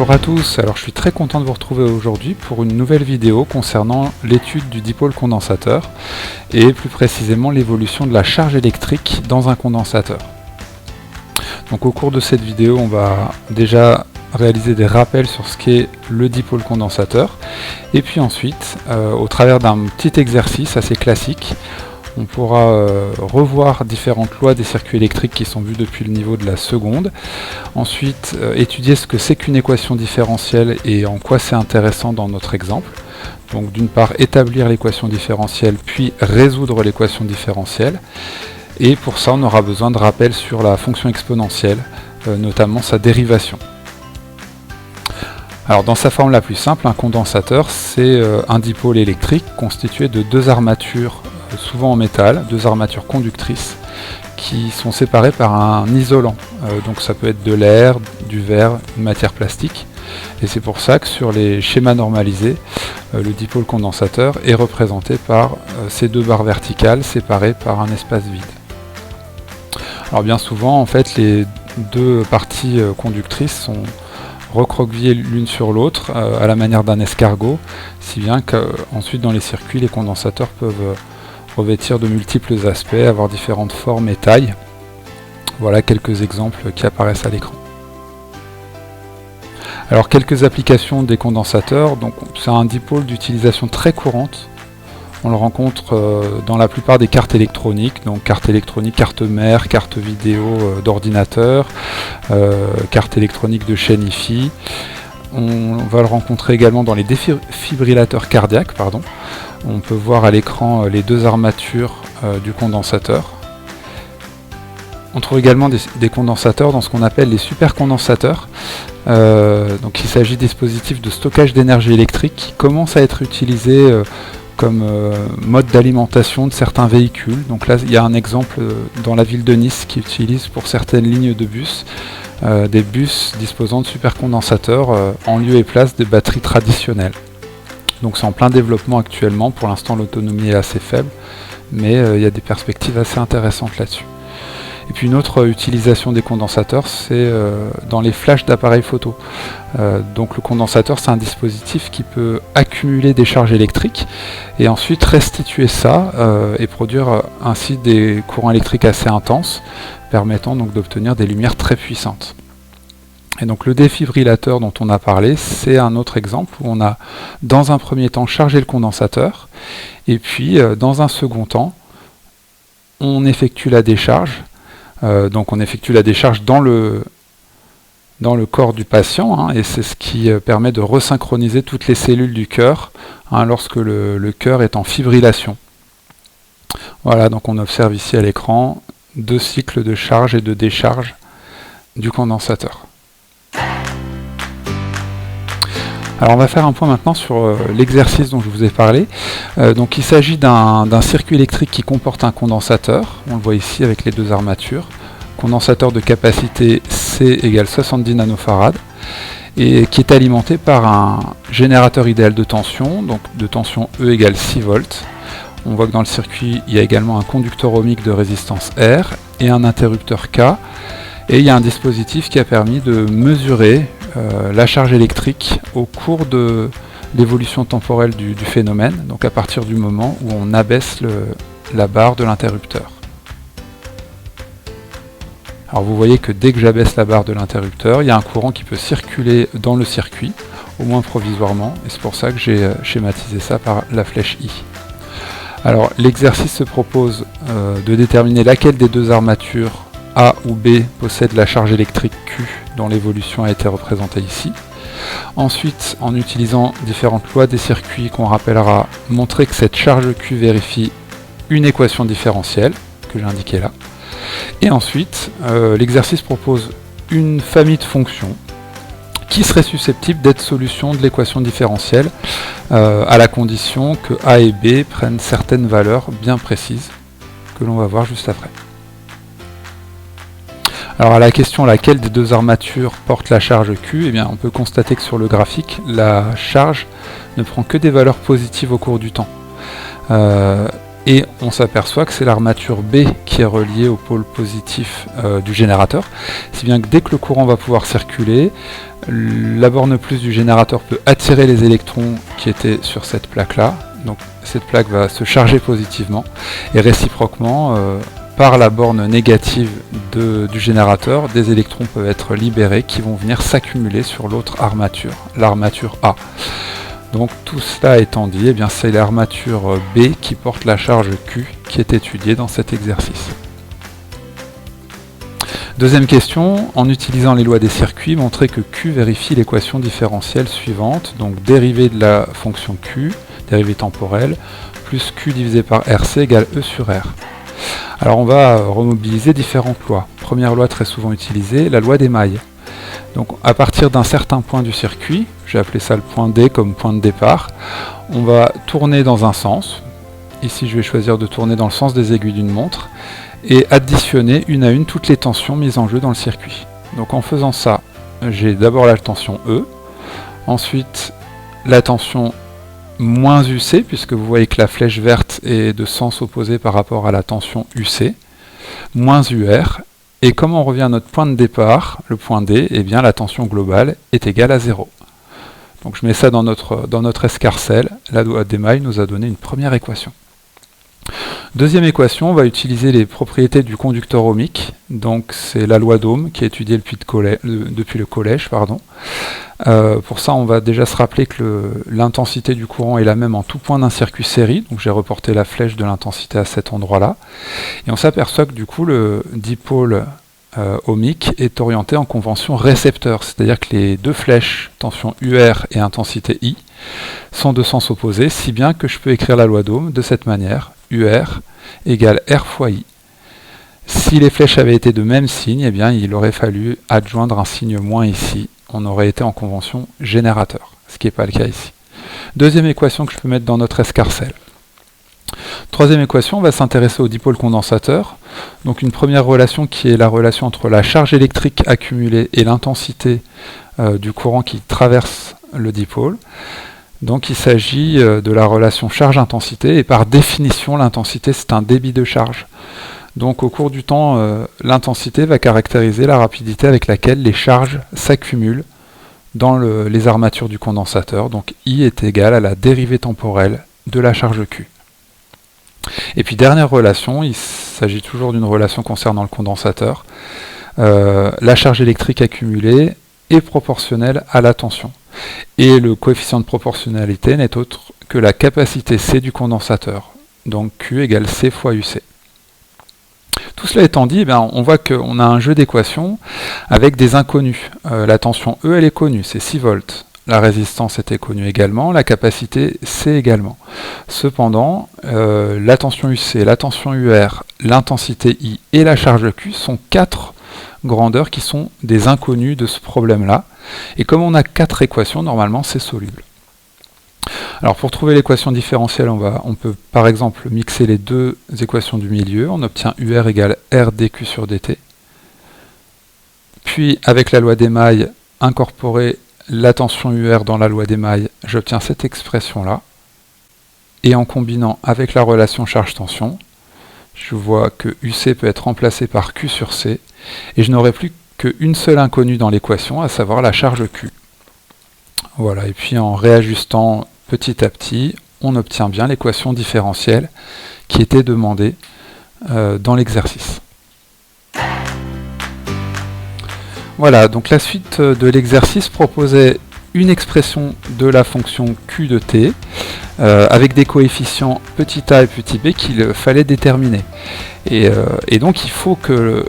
Bonjour à tous, alors je suis très content de vous retrouver aujourd'hui pour une nouvelle vidéo concernant l'étude du dipôle condensateur et plus précisément l'évolution de la charge électrique dans un condensateur. Donc au cours de cette vidéo, on va déjà réaliser des rappels sur ce qu'est le dipôle condensateur et puis ensuite, au travers d'un petit exercice assez classique, on pourra revoir différentes lois des circuits électriques qui sont vues depuis le niveau de la seconde. Ensuite, étudier ce que c'est qu'une équation différentielle et en quoi c'est intéressant dans notre exemple. Donc d'une part, établir l'équation différentielle, puis résoudre l'équation différentielle. Et pour ça, on aura besoin de rappels sur la fonction exponentielle, notamment sa dérivation. Alors dans sa forme la plus simple, un condensateur, c'est un dipôle électrique constitué de deux armatures souvent en métal, deux armatures conductrices qui sont séparées par un isolant. Donc ça peut être de l'air, du verre, une matière plastique. Et c'est pour ça que sur les schémas normalisés, le dipôle condensateur est représenté par ces deux barres verticales séparées par un espace vide. Alors bien souvent, en fait, les deux parties conductrices sont recroquevillées l'une sur l'autre à la manière d'un escargot, si bien qu'ensuite dans les circuits, les condensateurs peuvent revêtir de multiples aspects, avoir différentes formes et tailles. Voilà quelques exemples qui apparaissent à l'écran. Alors quelques applications des condensateurs. Donc c'est un dipôle d'utilisation très courante. On le rencontre dans la plupart des cartes électroniques, donc carte électronique, carte mère, carte vidéo d'ordinateur, carte électronique de chaîne Hi-Fi. On va le rencontrer également dans les défibrillateurs cardiaques, On peut voir à l'écran les deux armatures du condensateur. On trouve également des condensateurs dans ce qu'on appelle les supercondensateurs. Donc il s'agit de dispositifs de stockage d'énergie électrique qui commencent à être utilisés comme mode d'alimentation de certains véhicules. Donc là, il y a un exemple dans la ville de Nice qui utilise pour certaines lignes de bus des bus disposant de supercondensateurs en lieu et place des batteries traditionnelles. Donc c'est en plein développement actuellement, pour l'instant l'autonomie est assez faible, mais il y a des perspectives assez intéressantes là-dessus. Et puis une autre utilisation des condensateurs, c'est dans les flashs d'appareils photo. Donc le condensateur, c'est un dispositif qui peut accumuler des charges électriques et ensuite restituer ça et produire ainsi des courants électriques assez intenses, permettant donc d'obtenir des lumières très puissantes. Et donc le défibrillateur dont on a parlé, c'est un autre exemple où on a dans un premier temps chargé le condensateur et puis dans un second temps on effectue la décharge. Donc on effectue la décharge dans le corps du patient et c'est ce qui permet de resynchroniser toutes les cellules du cœur lorsque le cœur est en fibrillation. Voilà, donc on observe ici à l'écran deux cycles de charge et de décharge du condensateur. Alors on va faire un point maintenant sur l'exercice dont je vous ai parlé. Donc il s'agit d'un circuit électrique qui comporte un condensateur, on le voit ici avec les deux armatures, condensateur de capacité C égale 70 nanofarad, et qui est alimenté par un générateur idéal de tension, donc de tension E égale 6 volts. On voit que dans le circuit, il y a également un conducteur ohmique de résistance R et un interrupteur K, et il y a un dispositif qui a permis de mesurer la charge électrique au cours de l'évolution temporelle du phénomène, donc à partir du moment où on abaisse la barre de l'interrupteur. Alors vous voyez que dès que j'abaisse la barre de l'interrupteur, il y a un courant qui peut circuler dans le circuit, au moins provisoirement, et c'est pour ça que j'ai schématisé ça par la flèche I. Alors l'exercice se propose de déterminer laquelle des deux armatures A ou B possède la charge électrique Q dont l'évolution a été représentée ici. Ensuite, en utilisant différentes lois des circuits qu'on rappellera, montrer que cette charge Q vérifie une équation différentielle, que j'ai indiquée là. Et ensuite, l'exercice propose une famille de fonctions qui serait susceptible d'être solution de l'équation différentielle à la condition que A et B prennent certaines valeurs bien précises que l'on va voir juste après. Alors à la question laquelle des deux armatures porte la charge Q, eh bien, on peut constater que sur le graphique, la charge ne prend que des valeurs positives au cours du temps. et on s'aperçoit que c'est l'armature B qui est reliée au pôle positif du générateur, si bien que dès que le courant va pouvoir circuler, la borne plus du générateur peut attirer les électrons qui étaient sur cette plaque-là, donc cette plaque va se charger positivement, et réciproquement, par la borne négative du générateur, des électrons peuvent être libérés qui vont venir s'accumuler sur l'autre armature, l'armature A. Donc tout cela étant dit, eh bien, c'est l'armature B qui porte la charge Q qui est étudiée dans cet exercice. Deuxième question, en utilisant les lois des circuits, montrez que Q vérifie l'équation différentielle suivante, donc dérivée de la fonction Q, dérivée temporelle, plus Q divisé par RC égale E sur R. Alors on va remobiliser différentes lois. Première loi très souvent utilisée, la loi des mailles. Donc à partir d'un certain point du circuit, j'ai appelé ça le point D comme point de départ, on va tourner dans un sens. Ici je vais choisir de tourner dans le sens des aiguilles d'une montre et additionner une à une toutes les tensions mises en jeu dans le circuit. Donc en faisant ça, j'ai d'abord la tension E, ensuite la tension moins UC, puisque vous voyez que la flèche verte est de sens opposé par rapport à la tension UC, moins UR, et comme on revient à notre point de départ, le point D, eh bien la tension globale est égale à 0. Donc je mets ça dans notre escarcelle, la loi des mailles nous a donné une première équation. Deuxième équation, on va utiliser les propriétés du conducteur ohmique, donc c'est la loi d'Ohm qui est étudiée depuis le collège. Pour ça, on va déjà se rappeler que l'intensité du courant est la même en tout point d'un circuit série, donc j'ai reporté la flèche de l'intensité à cet endroit-là, et on s'aperçoit que du coup le dipôle ohmique est orienté en convention récepteur, c'est-à-dire que les deux flèches, tension UR et intensité I, sont de sens opposé, si bien que je peux écrire la loi d'Ohm de cette manière, UR égale R fois I. Si les flèches avaient été de même signe, eh bien, il aurait fallu adjoindre un signe moins ici. On aurait été en convention générateur, ce qui n'est pas le cas ici. Deuxième équation que je peux mettre dans notre escarcelle. Troisième équation, on va s'intéresser au dipôle condensateur. Donc une première relation qui est la relation entre la charge électrique accumulée et l'intensité du courant qui traverse le dipôle. Donc il s'agit de la relation charge-intensité, et par définition, l'intensité c'est un débit de charge. Donc au cours du temps, l'intensité va caractériser la rapidité avec laquelle les charges s'accumulent dans les armatures du condensateur. Donc I est égal à la dérivée temporelle de la charge Q. Et puis dernière relation, il s'agit toujours d'une relation concernant le condensateur. La charge électrique accumulée est proportionnelle à la tension. Et le coefficient de proportionnalité n'est autre que la capacité C du condensateur. Donc Q égale C fois UC. Tout cela étant dit, on voit qu'on a un jeu d'équations avec des inconnus. La tension E, elle est connue, c'est 6 volts. La résistance était connue également, la capacité C également. Cependant, la tension UC, la tension UR, l'intensité I et la charge Q sont 4 grandeurs qui sont des inconnus de ce problème-là. Et comme on a 4 équations, normalement c'est soluble. Alors pour trouver l'équation différentielle, on peut par exemple mixer les deux équations du milieu. On obtient UR égale R dQ sur dt. Puis avec la loi des mailles, incorporer la tension UR dans la loi des mailles, j'obtiens cette expression-là. Et en combinant avec la relation charge-tension, je vois que UC peut être remplacé par Q sur C, et je n'aurai plus qu'une seule inconnue dans l'équation, à savoir la charge Q. Voilà, et puis en réajustant petit à petit, on obtient bien l'équation différentielle qui était demandée dans l'exercice. Voilà, donc la suite de l'exercice proposait une expression de la fonction Q de t avec des coefficients petit a et petit b qu'il fallait déterminer. Et donc il faut que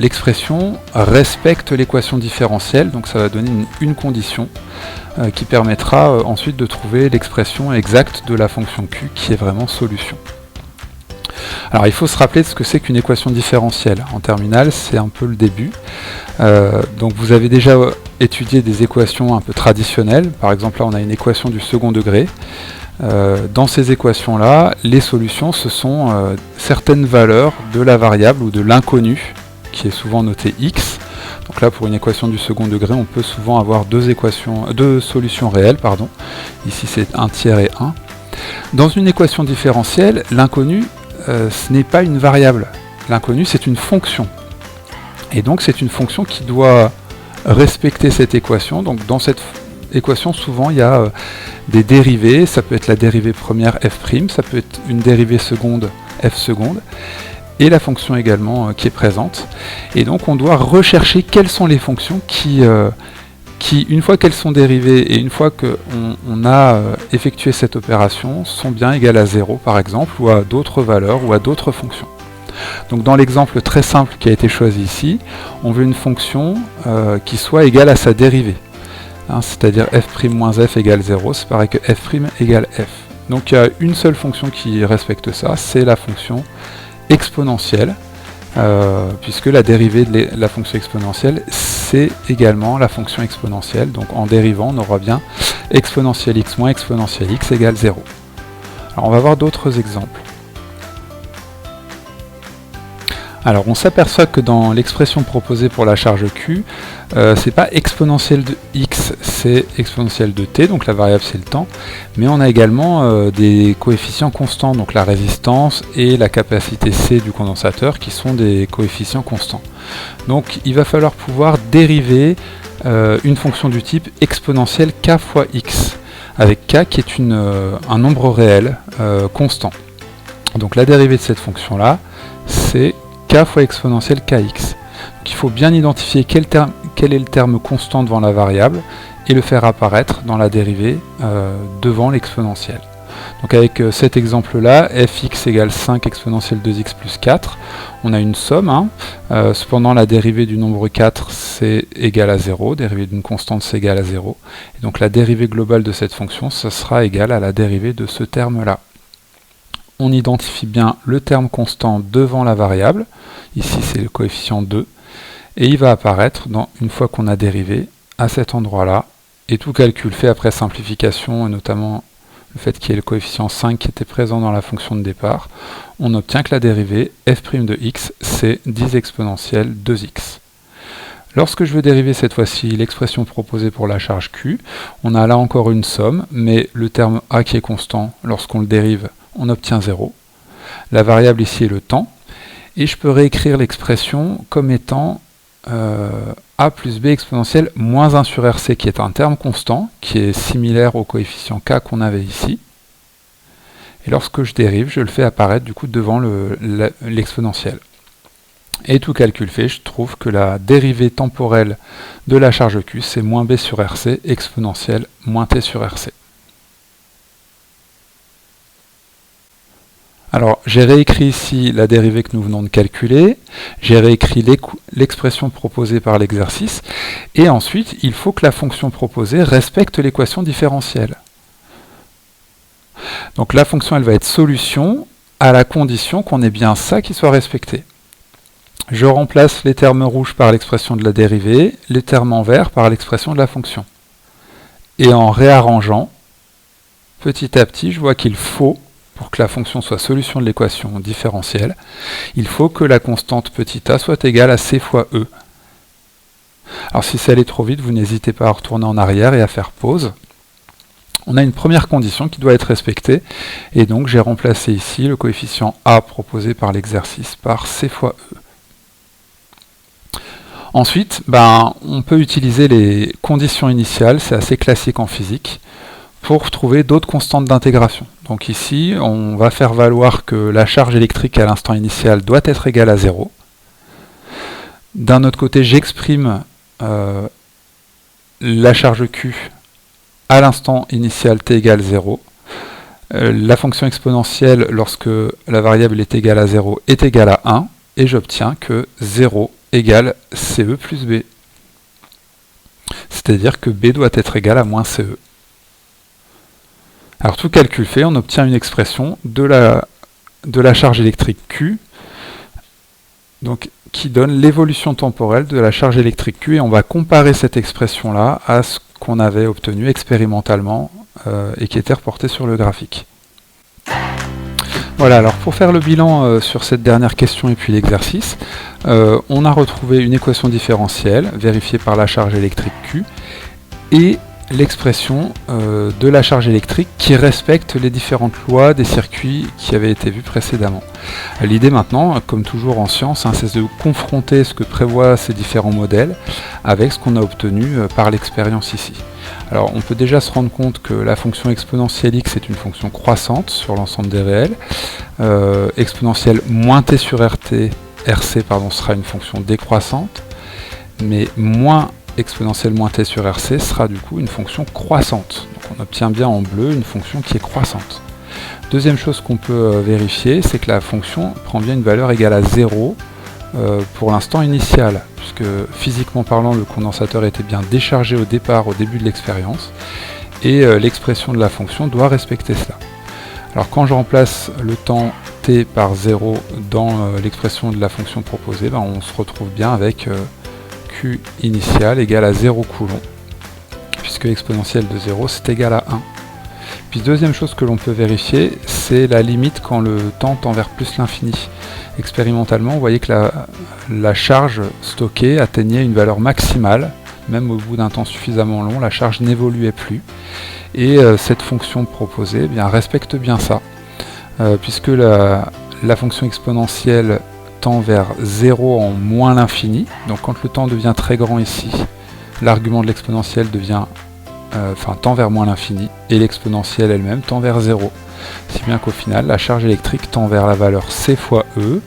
l'expression respecte l'équation différentielle, donc ça va donner une condition qui permettra ensuite de trouver l'expression exacte de la fonction Q qui est vraiment solution. Alors il faut se rappeler de ce que c'est qu'une équation différentielle. En terminale, c'est un peu le début. Donc vous avez déjà étudié des équations un peu traditionnelles. Par exemple là on a une équation du second degré. Dans ces équations-là, les solutions, ce sont certaines valeurs de la variable ou de l'inconnu, qui est souvent notée x. Donc là, pour une équation du second degré, on peut souvent avoir deux solutions réelles. Ici, c'est 1 tiers et 1. Dans une équation différentielle, l'inconnu, ce n'est pas une variable. L'inconnu, c'est une fonction. Et donc, c'est une fonction qui doit respecter cette équation. Donc, dans cette équation, souvent, il y a des dérivées. Ça peut être la dérivée première f', ça peut être une dérivée seconde f seconde, et la fonction également qui est présente. Et donc, on doit rechercher quelles sont les fonctions qui une fois qu'elles sont dérivées et une fois qu'on a effectué cette opération, sont bien égales à 0 par exemple, ou à d'autres valeurs, ou à d'autres fonctions. Donc dans l'exemple très simple qui a été choisi ici, on veut une fonction qui soit égale à sa dérivée. Hein, c'est-à-dire f'-f égale 0, c'est pareil que f' égale f. Donc il y a une seule fonction qui respecte ça, c'est la fonction exponentielle. Puisque la dérivée de la fonction exponentielle, c'est également la fonction exponentielle. Donc en dérivant, on aura bien exponentielle x moins exponentielle x égale 0. Alors on va voir d'autres exemples. Alors on s'aperçoit que dans l'expression proposée pour la charge Q, c'est pas exponentielle de x, c'est exponentielle de t, donc la variable c'est le temps, mais on a également des coefficients constants, donc la résistance et la capacité C du condensateur qui sont des coefficients constants. Donc il va falloir pouvoir dériver une fonction du type exponentielle k fois x, avec k qui est un nombre réel constant. Donc la dérivée de cette fonction-là, c'est k fois exponentielle kx. Donc il faut bien identifier quel est le terme constant devant la variable et le faire apparaître dans la dérivée devant l'exponentielle. Donc avec cet exemple-là, fx égale 5 exponentielle 2x plus 4, on a une somme. Hein. Cependant, la dérivée du nombre 4, c'est égal à 0. Dérivée d'une constante, c'est égal à 0. Et donc la dérivée globale de cette fonction, ça sera égal à la dérivée de ce terme-là. On identifie bien le terme constant devant la variable. Ici, c'est le coefficient 2. Et il va apparaître, une fois qu'on a dérivé, à cet endroit-là. Et tout calcul fait après simplification, et notamment le fait qu'il y ait le coefficient 5 qui était présent dans la fonction de départ, on obtient que la dérivée f' de x, c'est 10 exponentielle 2x. Lorsque je veux dériver cette fois-ci l'expression proposée pour la charge Q, on a là encore une somme, mais le terme a qui est constant, lorsqu'on le dérive, on obtient 0. La variable ici est le temps, et je peux réécrire l'expression comme étant a plus b exponentielle moins 1 sur rc, qui est un terme constant, qui est similaire au coefficient k qu'on avait ici. Et lorsque je dérive, je le fais apparaître du coup devant l'exponentielle. Et tout calcul fait, je trouve que la dérivée temporelle de la charge Q, c'est moins b sur rc exponentielle moins t sur rc. Alors, j'ai réécrit ici la dérivée que nous venons de calculer, j'ai réécrit l'expression proposée par l'exercice, et ensuite, il faut que la fonction proposée respecte l'équation différentielle. Donc la fonction, elle va être solution à la condition qu'on ait bien ça qui soit respecté. Je remplace les termes rouges par l'expression de la dérivée, les termes en vert par l'expression de la fonction. Et en réarrangeant, petit à petit, je vois qu'il faut, pour que la fonction soit solution de l'équation différentielle, il faut que la constante petit a soit égale à c fois e. Alors si ça allait trop vite, vous n'hésitez pas à retourner en arrière et à faire pause. On a une première condition qui doit être respectée, et donc j'ai remplacé ici le coefficient a proposé par l'exercice par c fois e. Ensuite, on peut utiliser les conditions initiales, c'est assez classique en physique, pour trouver d'autres constantes d'intégration. Donc ici, on va faire valoir que la charge électrique à l'instant initial doit être égale à 0. D'un autre côté, j'exprime la charge Q à l'instant initial t égale 0. La fonction exponentielle, lorsque la variable est égale à 0, est égale à 1, et j'obtiens que 0 égale CE plus B. C'est-à-dire que B doit être égal à moins CE. Alors tout calcul fait, on obtient une expression de la charge électrique Q, donc, qui donne l'évolution temporelle de la charge électrique Q, et on va comparer cette expression-là à ce qu'on avait obtenu expérimentalement et qui était reporté sur le graphique. Voilà, alors pour faire le bilan sur cette dernière question et puis l'exercice, on a retrouvé une équation différentielle vérifiée par la charge électrique Q, et l'expression de la charge électrique qui respecte les différentes lois des circuits qui avaient été vus précédemment. L'idée maintenant, comme toujours en science, c'est de confronter ce que prévoient ces différents modèles avec ce qu'on a obtenu par l'expérience ici. Alors on peut déjà se rendre compte que la fonction exponentielle x est une fonction croissante sur l'ensemble des réels, exponentielle moins t sur rc sera une fonction décroissante, mais moins exponentielle moins t sur rc sera du coup une fonction croissante. Donc on obtient bien en bleu une fonction qui est croissante. Deuxième chose qu'on peut vérifier, c'est que la fonction prend bien une valeur égale à 0 pour l'instant initial, puisque physiquement parlant le condensateur était bien déchargé au départ, au début de l'expérience, et l'expression de la fonction doit respecter cela. Alors quand je remplace le temps t par 0 dans l'expression de la fonction proposée, on se retrouve bien avec Q initial égale à 0 coulomb, puisque l'exponentielle de 0 c'est égal à 1. Puis deuxième chose que l'on peut vérifier, c'est la limite quand le temps tend vers plus l'infini. Expérimentalement, vous voyez que la charge stockée atteignait une valeur maximale, même au bout d'un temps suffisamment long, la charge n'évoluait plus. Et cette fonction proposée respecte bien ça, puisque la fonction exponentielle tend vers 0 en moins l'infini. Donc quand le temps devient très grand ici, l'argument de l'exponentielle tend vers moins l'infini, et l'exponentielle elle-même tend vers 0. Si bien qu'au final, la charge électrique tend vers la valeur C fois E.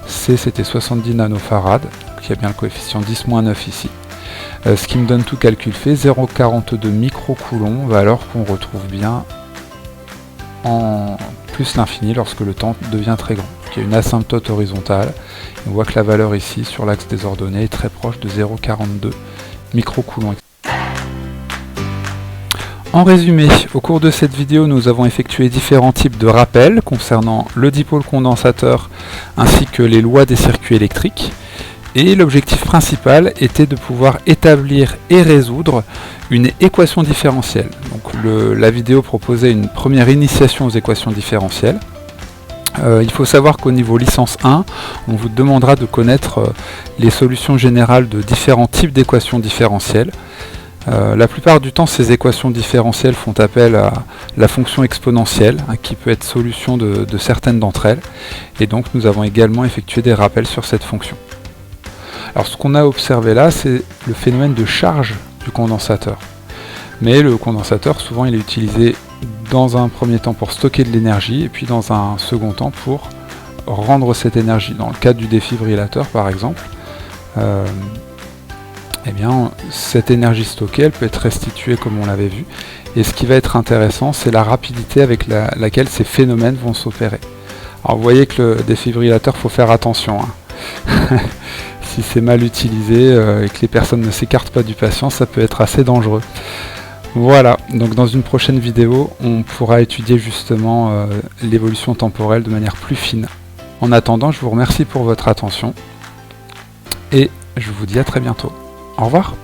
C c'était 70 nanofarad, donc il y a bien le coefficient 10-9 ici. Ce qui me donne tout calcul fait, 0,42 microcoulomb, valeur qu'on retrouve bien en plus l'infini lorsque le temps devient très grand. Donc il y a une asymptote horizontale. On voit que la valeur ici, sur l'axe des ordonnées, est très proche de 0,42 microcoulomb. En résumé, au cours de cette vidéo, nous avons effectué différents types de rappels concernant le dipôle condensateur ainsi que les lois des circuits électriques. Et l'objectif principal était de pouvoir établir et résoudre une équation différentielle. Donc la vidéo proposait une première initiation aux équations différentielles. Il faut savoir qu'au niveau licence 1, on vous demandera de connaître les solutions générales de différents types d'équations différentielles. La plupart du temps, ces équations différentielles font appel à la fonction exponentielle, qui peut être solution de certaines d'entre elles. Et donc nous avons également effectué des rappels sur cette fonction. Alors ce qu'on a observé là, c'est le phénomène de charge du condensateur. Mais le condensateur, souvent, il est utilisé dans un premier temps pour stocker de l'énergie, et puis dans un second temps pour rendre cette énergie. Dans le cas du défibrillateur, par exemple, cette énergie stockée, elle peut être restituée comme on l'avait vu. Et ce qui va être intéressant, c'est la rapidité avec laquelle ces phénomènes vont s'opérer. Alors vous voyez que le défibrillateur, il faut faire attention. Si c'est mal utilisé et que les personnes ne s'écartent pas du patient, ça peut être assez dangereux. Voilà, donc dans une prochaine vidéo, on pourra étudier justement l'évolution temporelle de manière plus fine. En attendant, je vous remercie pour votre attention et je vous dis à très bientôt. Au revoir.